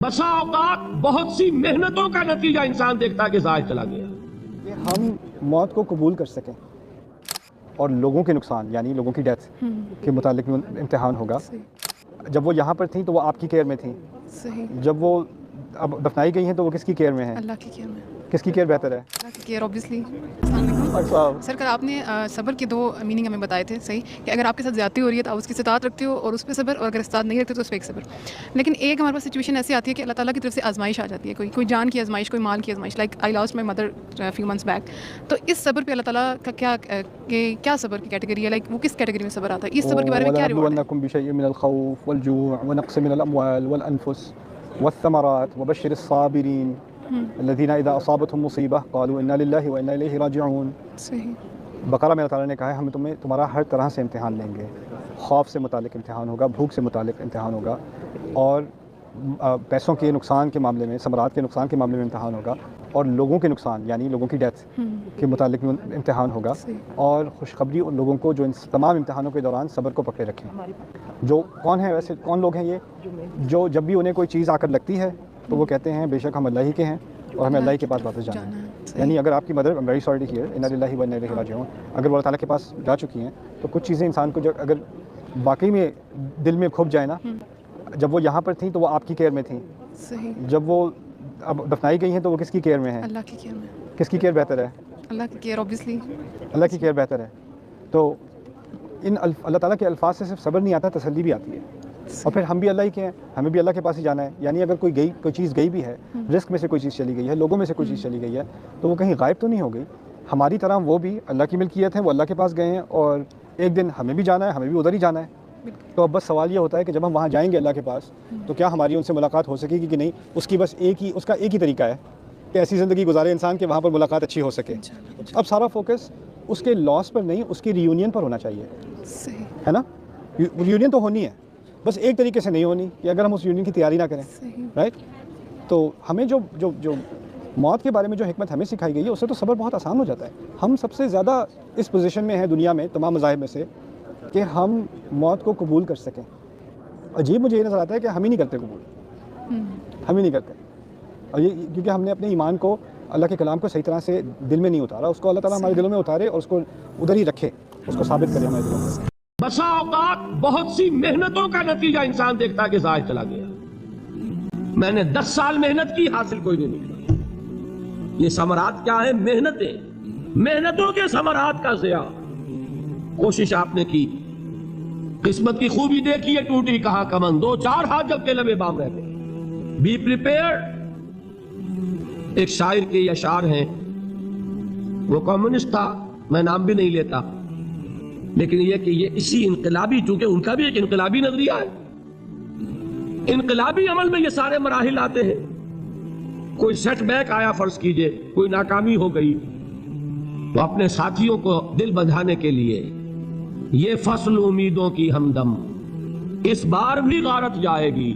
بسا اوقات بہت سی محنتوں کا نتیجہ انسان دیکھتا ہے کہ ضائع چلا گیا. کہ ہم موت کو قبول کر سکیں اور لوگوں کے نقصان یعنی لوگوں کی ڈیتھ کے متعلق امتحان ہوگا. جب وہ یہاں پر تھیں تو وہ آپ کی کیئر میں تھیں. جب وہ اب دفنائی گئی ہیں تو وہ کس کی کیئر میں ہیں؟ اللہ کی کیئر میں. کس کی کیئر بہتر ہے؟ اللہ کی کیئر اوبیسلی. السلام علیکم سر. کل آپ نے صبر کے 2 میننگ ہمیں بتائے تھے. صحیح کہ اگر آپ کے ساتھ زیادتی ہو رہی ہے تو آپ اس کی استطاعت رکھتے ہو اور اس پہ صبر, اور اگر استطاعت نہیں رکھتے تو اس پہ ایک صبر. لیکن ایک ہمارے پاس سچویشن ایسی آتی ہے کہ اللہ تعالیٰ کی طرف سے آزمائش آ جاتی ہے, کوئی جان کی آزمائش, کوئی مال کی آزمائش. Like I last my mother few months back. تو اس صبر پہ اللہ تعالیٰ کا کیا صبر کی کیٹیگری ہے, لائک وہ کس کیٹیگری میں صبر آتا ہے؟ اس صبر کے بارے میں کیا ریوارڈ ہے؟ وَلَنَبْلُوَنَّكُمْ بِشَيْءٍ مِّنَ الْخَوْفِ وَالْجُوعِ وَنَقْصٍ مِّنَ الْأَمْوَالِ وَالْأَنفُسِ وَالثَّمَرَاتِ وَبَشِّرِ الصَّابِرِينَ الذين اذا اصابتهم مصیبہ قالوا انا للہ وانا الیہ راجعون. صحیح. بقرہ میں اللہ تعالیٰ نے کہا ہے ہم تمہارا ہر طرح سے امتحان لیں گے. خوف سے متعلق امتحان ہوگا, بھوک سے متعلق امتحان ہوگا, اور پیسوں کے نقصان کے معاملے میں, ثمرات کے نقصان کے معاملے میں امتحان ہوگا, اور لوگوں کے نقصان یعنی لوگوں کی ڈیتھ کے متعلق امتحان ہوگا. اور خوشخبری ان لوگوں کو جو ان تمام امتحانوں کے دوران صبر کو پکڑے رکھیں. جو کون ہیں ویسے کون لوگ ہیں یہ جو جب بھی انہیں کوئی چیز آ کر لگتی ہے تو وہ کہتے ہیں بے شک ہم اللہ ہی کے ہیں اور ہمیں اللہ ہی کے پاس واپس جانا ہے. یعنی اگر آپ کی mother very sorry to hear انا للہ وانا الیہ راجعون, اگر وہ اللہ تعالیٰ کے پاس جا چکی ہیں تو کچھ چیزیں انسان کو جب اگر واقعی میں دل میں کھپ جائے نا, جب وہ یہاں پر تھیں تو وہ آپ کی کیئر میں تھیں. صحیح. جب وہ اب دفنائی گئی ہیں تو وہ کس کی کیئر میں ہیں؟ اللہ کی کیئر میں. کس کی کیئر بہتر ہے؟ اللہ کی کیئر اوبیسلی. اللہ کی کیئر بہتر ہے. تو ان اللہ تعالیٰ کے الفاظ سے صرف صبر نہیں آتا, تسلی بھی آتی ہے. اور پھر ہم بھی اللہ ہی کے ہیں, ہمیں بھی اللہ کے پاس ہی جانا ہے. یعنی اگر کوئی چیز گئی بھی ہے, رزق میں سے کوئی چیز چلی گئی ہے, لوگوں میں سے کوئی چیز چلی گئی ہے, تو وہ کہیں غائب تو نہیں ہو گئی. ہماری طرح وہ بھی اللہ کی ملکیت ہے, وہ اللہ کے پاس گئے ہیں, اور ایک دن ہمیں بھی جانا ہے, ہمیں بھی ادھر ہی جانا ہے. تو اب بس سوال یہ ہوتا ہے کہ جب ہم وہاں جائیں گے اللہ کے پاس تو کیا ہماری ان سے ملاقات ہو سکے گی کہ نہیں. اس کی بس اس کا ایک ہی طریقہ ہے کہ ایسی زندگی گزارے انسان کہ وہاں پر ملاقات اچھی ہو سکے. اب سارا فوکس اس کے لاس پر نہیں, اس کی ری یونین پر ہونا چاہیے, ہے نا. یونین تو ہونی ہے, بس ایک طریقے سے نہیں ہونی کہ اگر ہم اس یونین کی تیاری نہ کریں, رائٹ. تو ہمیں جو موت کے بارے میں جو حکمت ہمیں سکھائی گئی ہے اس سے تو صبر بہت آسان ہو جاتا ہے. ہم سب سے زیادہ اس پوزیشن میں ہیں دنیا میں تمام مذاہب میں سے کہ ہم موت کو قبول کر سکیں. عجیب مجھے یہ نظر آتا ہے کہ ہم ہی نہیں کرتے قبول, ہم ہی نہیں کرتے. اور یہ کیونکہ ہم نے اپنے ایمان کو, اللہ کے کلام کو صحیح طرح سے دل میں نہیں اتارا. اس کو اللہ تعالیٰ ہمارے دلوں میں اتارے اور اس کو ادھر ہی رکھے, اس کو ثابت کرے ہمارے دلوں میں. بسا اوقات بہت سی محنتوں کا نتیجہ انسان دیکھتا ہے کہ ضائع چلا گیا. میں نے 10 سال محنت کی, حاصل کوئی نہیں نکلا. یہ ثمرات کیا ہیں؟ محنتیں, محنتوں کے ثمرات کا ضیاع. کوشش آپ نے کی, قسمت کی خوبی دیکھی ہے, ٹوٹی کہاں کمن, 2-4 ہاتھ جب کے لبے بام رہتے. Be prepared. ایک شاعر کے اشعار ہیں, وہ کمیونسٹ تھا, میں نام بھی نہیں لیتا, لیکن یہ کہ یہ اسی انقلابی, چونکہ ان کا بھی ایک انقلابی نظریہ ہے, انقلابی عمل میں یہ سارے مراحل آتے ہیں. کوئی سیٹ بیک آیا, فرض کیجئے کوئی ناکامی ہو گئی, تو اپنے ساتھیوں کو دل بندھانے کے لیے یہ فصل امیدوں کی ہمدم اس بار بھی غارت جائے گی,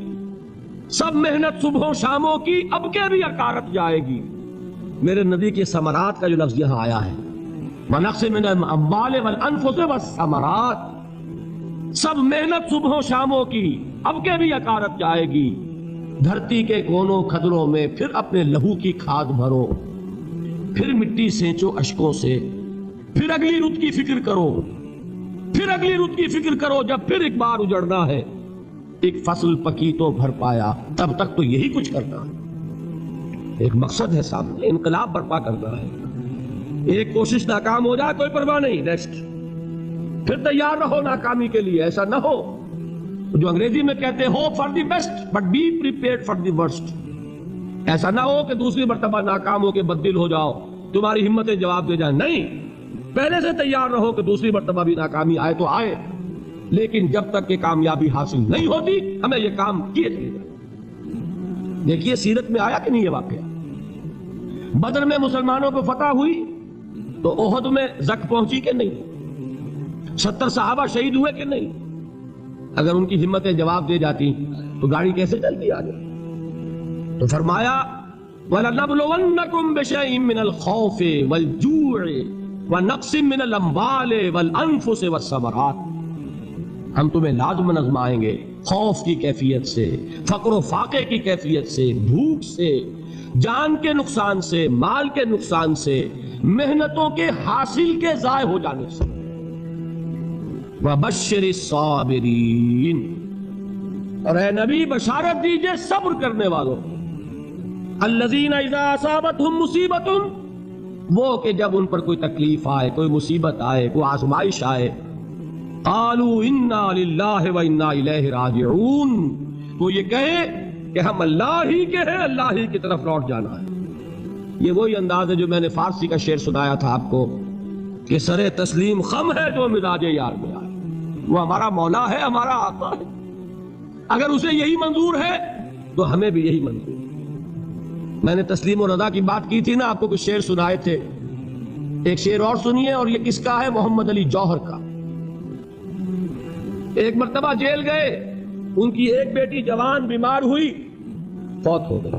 سب محنت صبح و شاموں کی اب کے بھی اکارت جائے گی. میرے نبی کے ثمرات کا جو لفظ یہاں آیا ہے, وَنَقْصٍ مِّنَ الْأَمْوَالِ وَالْأَنفُسِ وَالثَّمَرَاتِ, سب محنت صبح و شاموں کی اب کے بھی اکارت جائے گی. دھرتی کے کونوں کھدروں میں پھر اپنے لہو کی کھاد بھرو, پھر مٹی سینچو اشکوں سے, پھر اگلی رت کی فکر کرو, پھر اگلی رت کی فکر کرو, جب پھر ایک بار اجڑنا ہے. ایک فصل پکی تو بھر پایا, تب تک تو یہی کچھ کرنا ہے. ایک مقصد ہے سامنے, انقلاب برپا کرنا ہے. ایک کوشش ناکام ہو جائے کوئی پرواہ نہیں, نیکسٹ. پھر تیار رہو ناکامی کے لیے. ایسا نہ ہو جو انگریزی میں کہتے ہیں hope for the best but be prepared for the worst. ایسا نہ ہو کہ دوسری مرتبہ ناکام ہو کے بددل ہو جاؤ, تمہاری ہمتیں جواب دے جائیں. نہیں, پہلے سے تیار رہو کہ دوسری مرتبہ بھی ناکامی آئے تو آئے, لیکن جب تک کہ کامیابی حاصل نہیں ہوتی ہمیں یہ کام کیے چلے جائیں. دیکھیے سیرت میں آیا کہ نہیں یہ واقعہ. بدر میں مسلمانوں کو فتح ہوئی تو احد میں زک پہنچی کہ نہیں؟ 70 صحابہ شہید ہوئے کہ نہیں؟ اگر ان کی ہمتیں جواب دے جاتی تو گاڑی کیسے چلتی آگے؟ تو فرمایا وَلَنَبْلُوَنَّكُمْ بِشَيْءٍ مِّنَ الْخَوْفِ وَالْجُوعِ وَنَقْصٍ مِّنَ الْأَمْوَالِ وَالْأَنفُسِ وَالثَّمَرَاتِ. ہم تمہیں لازماً آزمائیں گے خوف کی کیفیت سے، فقر و فاقے کی کیفیت سے، بھوک سے، جان کے نقصان سے، مال کے نقصان سے، محنتوں کے حاصل کے ضائع ہو جانے سے۔ وَبَشِّرِ الصَّابِرِينَ، اور اے نبی بشارت دیجئے صبر کرنے والوں، الذین اذا اصابتہم مصیبت، وہ کہ جب ان پر کوئی تکلیف آئے، کوئی مصیبت آئے، کوئی آزمائش آئے، قالوا انا للہ و انا الیہ راجعون، وہ یہ کہے کہ ہم اللہ ہی کے ہیں، اللہ ہی کی طرف لوٹ جانا ہے۔ یہ وہی انداز ہے جو میں نے فارسی کا شعر سنایا تھا آپ کو کہ سر تسلیم خم ہے جو مزاج یار میں آئے، وہ ہمارا مولا ہے، ہمارا آقا ہے، اگر اسے یہی منظور ہے تو ہمیں بھی یہی منظور ہے۔ میں نے تسلیم و رضا کی بات کی تھی نا، آپ کو کچھ شعر سنائے تھے، ایک شعر اور سنیے، اور یہ کس کا ہے؟ محمد علی جوہر کا۔ ایک مرتبہ جیل گئے، ان کی ایک بیٹی جوان بیمار ہوئی، فوت ہو گئی،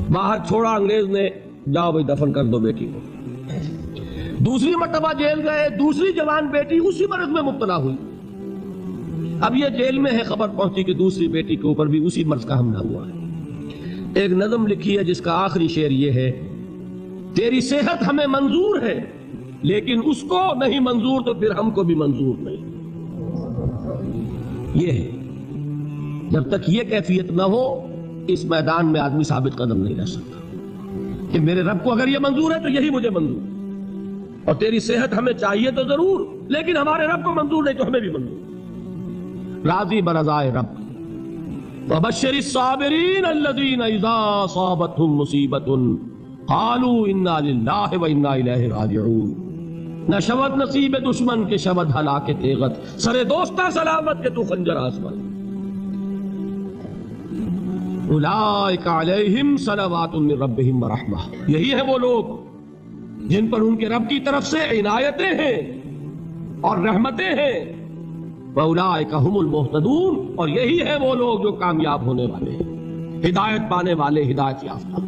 باہر چھوڑا انگریز نے، جاؤ بھائی دفن کر دو بیٹی کو۔ دوسری مرتبہ جیل گئے، دوسری جوان بیٹی اسی مرض میں مبتلا ہوئی، اب یہ جیل میں ہے، خبر پہنچی کہ دوسری بیٹی کے اوپر بھی اسی مرض کا حملہ ہوا ہے۔ ایک نظم لکھی ہے جس کا آخری شعر یہ ہے، تیری صحت ہمیں منظور ہے لیکن اس کو نہیں منظور تو پھر ہم کو بھی منظور نہیں۔ یہ ہے، جب تک یہ کیفیت نہ ہو اس میدان میں آدمی ثابت قدم نہیں رہ سکتا کہ میرے رب کو اگر یہ منظور ہے تو یہی مجھے منظور ہے، اور تیری صحت ہمیں چاہیے تو ضرور، لیکن ہمارے رب کو منظور نہیں تو ہمیں بھی منظور۔ راضی برضائے رب۔ وَبَشِّرِ الصَّابِرِينَ الَّذِينَ إِذَا أَصَابَتْهُم مُّصِيبَةٌ قَالُوا إِنَّا لِلَّهِ وَإِنَّا إِلَيْهِ رَاجِعُونَ۔ نہ شود نصیب دشمن کے شود ہلاک تیغت، سر دوستہ سلامت کے تو خنجر آسمان۔ اولئک علیہم صلوات من ربہم ورحمہ، یہی ہے وہ لوگ جن پر ان کے رب کی طرف سے عنایتیں ہیں اور رحمتیں ہیں۔ وَأُولَٰئِكَ هُمُ الْمُهْتَدُونَ، اور یہی ہے وہ لوگ جو کامیاب ہونے والے ہیں، ہدایت پانے والے، ہدایت یافتہ۔